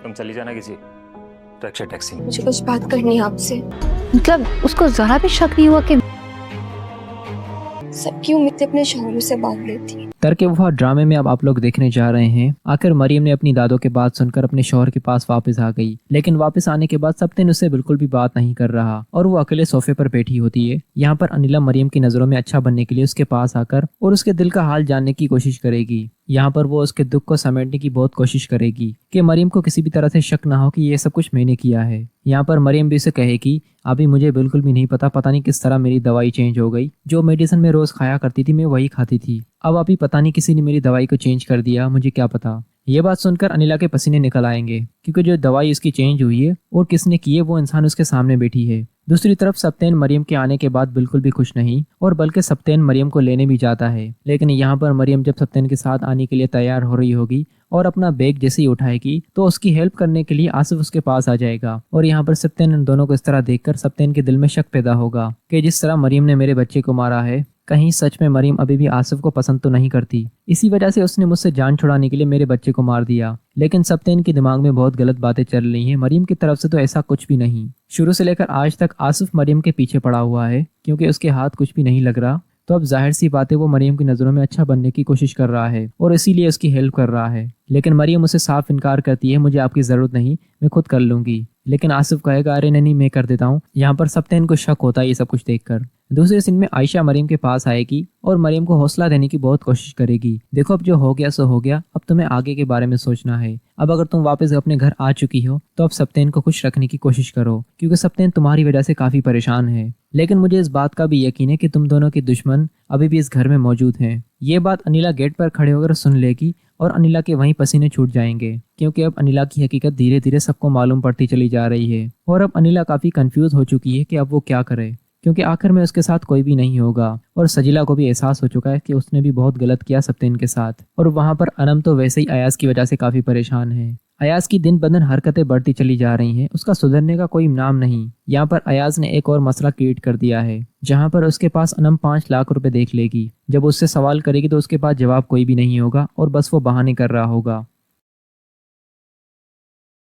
तुम चली जाना किसी रक्षा टैक्सी में। मुझे कुछ बात करनी है आपसे। मतलब उसको जरा भी शक नहीं हुआ कि सबकी उम्मीदें अपने शौहरों से बांध लेती। तरके वफा ड्रामे में अब आप लोग देखने जा रहे हैं। आखिर मरियम ने अपनी दादों के बात सुनकर अपने शौहर के पास वापस आ गई, लेकिन वापस आने के बाद सप्तेन उससे बिल्कुल भी बात नहीं कर रहा और वो अकेले सोफे पर बैठी होती है। यहाँ पर अनिला मरियम की नजरों में अच्छा बनने के लिए उसके पास आकर और उसके दिल का हाल जानने की कोशिश करेगी। यहाँ पर वो उसके दुख को समेटने की बहुत कोशिश करेगी कि मरियम को किसी भी तरह से शक ना हो कि ये सब कुछ मैंने किया है। यहाँ पर मरियम भी उसे कहेगी, अभी मुझे बिल्कुल भी नहीं पता नहीं किस तरह मेरी दवाई चेंज हो गई। जो मेडिसिन मैं रोज खाया करती थी मैं वही खाती थी, अब अभी पता नहीं किसी ने मेरी दवाई को चेंज कर दिया, मुझे क्या पता। ये बात सुनकर अनिला के पसीने निकल आएंगे, क्योंकि जो दवाई उसकी चेंज हुई है और किसने की है वो इंसान उसके सामने बैठी है। दूसरी तरफ सप्तेन मरियम के आने के बाद बिल्कुल भी खुश नहीं और बल्कि सप्तेन मरियम को लेने भी जाता है। लेकिन यहाँ पर मरियम जब सप्तेन के साथ आने के लिए तैयार हो रही होगी और अपना बैग जैसे ही उठाएगी तो उसकी हेल्प करने के लिए आसिफ उसके पास आ जाएगा। और यहाँ पर सप्तेन इन दोनों को इस तरह देखकर सप्तेन के दिल में शक पैदा होगा कि जिस तरह मरियम ने मेरे बच्चे को मारा है, कहीं सच में मरियम अभी भी आसिफ को पसंद तो नहीं करती, इसी वजह से उसने मुझसे जान छुड़ाने के लिए मेरे बच्चे को मार दिया। लेकिन सप्तेन के दिमाग में बहुत गलत बातें चल रही हैं, मरियम की तरफ से तो ऐसा कुछ भी नहीं। शुरू से लेकर आज तक आसिफ मरियम के पीछे पड़ा हुआ है, क्योंकि उसके हाथ कुछ भी नहीं लग रहा। तो अब जाहिर सी बात है वो मरियम की नज़रों में अच्छा बनने की कोशिश कर रहा है और इसीलिए उसकी हेल्प कर रहा है। लेकिन मरियम उसे साफ इनकार करती है, मुझे आपकी ज़रूरत नहीं, मैं खुद कर लूंगी। लेकिन आसिफ कहेगा, अरे नहीं मैं कर देता हूँ। यहाँ पर सप्तेन को शक होता है ये सब कुछ देखकर। दूसरे सीन में आयशा मरियम के पास आएगी और मरियम को हौसला देने की बहुत कोशिश करेगी। देखो अब जो हो गया सो हो गया, अब तुम्हें आगे के बारे में सोचना है। अब अगर तुम वापस अपने घर आ चुकी हो तो अब सप्तेन को खुश रखने की कोशिश करो, क्योंकि सप्तेन तुम्हारी वजह से काफी परेशान है। लेकिन मुझे इस बात का भी यकीन है कि तुम दोनों के दुश्मन अभी भी इस घर में मौजूद हैं। ये बात अनिला गेट पर खड़े होकर सुन लेगी और अनिला के वहीं पसीने छूट जाएंगे, क्योंकि अब अनिला की हकीकत धीरे धीरे सबको मालूम पड़ती चली जा रही है। और अब अनिला काफी कंफ्यूज हो चुकी है कि अब वो क्या करे, क्योंकि आखिर में उसके साथ कोई भी नहीं होगा। और सजिला को भी एहसास हो चुका है कि उसने भी बहुत गलत किया सप्तेन के साथ। और वहाँ पर अनम तो वैसे ही अयाज की वजह से काफी परेशान है। अयाज की दिन ब दिन हरकतें बढ़ती चली जा रही हैं, उसका सुधरने का कोई नाम नहीं। यहाँ पर अयाज ने एक और मसला क्रिएट कर दिया है, जहाँ पर उसके पास अनम 5 लाख रुपए देख लेगी। जब उससे सवाल करेगी तो उसके पास जवाब कोई भी नहीं होगा और बस वो बहाने कर रहा होगा।